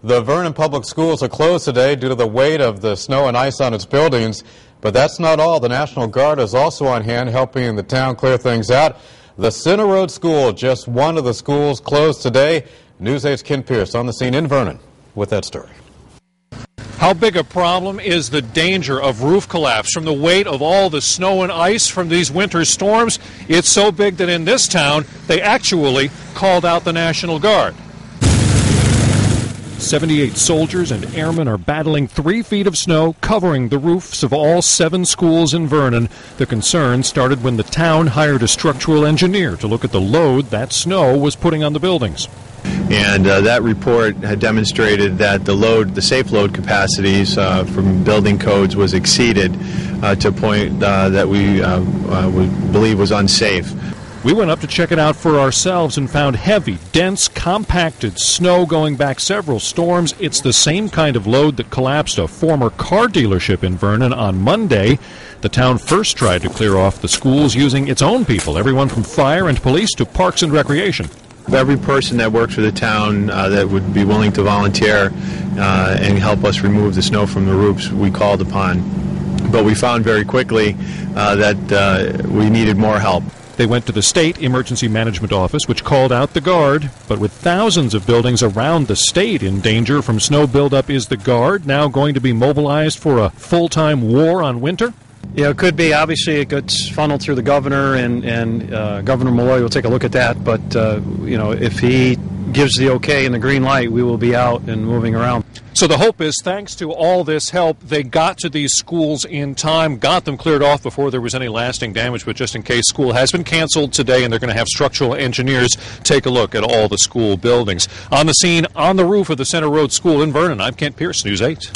The Vernon Public Schools are closed today due to the weight of the snow and ice on its buildings. But that's not all. The National Guard is also on hand helping the town clear things out. The Center Road School, just one of the schools closed today. News 8's Ken Pierce on the scene in Vernon with that story. How big a problem is the danger of roof collapse from the weight of all the snow and ice from these winter storms? It's so big that in this town, they actually called out the National Guard. 78 soldiers and airmen are battling 3 feet of snow covering the roofs of all 7 schools in Vernon. The concern started when the town hired a structural engineer to look at the load that snow was putting on the buildings. And that report had demonstrated that the safe load capacities from building codes was exceeded to a point that we believe was unsafe. We went up to check it out for ourselves and found heavy, dense, compacted snow going back several storms. It's the same kind of load that collapsed a former car dealership in Vernon on Monday. The town first tried to clear off the schools using its own people, everyone from fire and police to parks and recreation. Every person that works for the town that would be willing to volunteer and help us remove the snow from the roofs, we called upon. But we found very quickly that we needed more help. They went to the State Emergency Management Office, which called out the Guard. But with thousands of buildings around the state in danger from snow buildup, is the Guard now going to be mobilized for a full-time war on winter? Yeah, it could be. Obviously, it gets funneled through the governor, and Governor Malloy will take a look at that. But, if he gives the okay and the green light, we will be out and moving around. So the hope is, thanks to all this help, they got to these schools in time, got them cleared off before there was any lasting damage. But just in case, school has been canceled today, and they're going to have structural engineers take a look at all the school buildings. On the scene, on the roof of the Center Road School in Vernon, I'm Kent Pierce, News 8.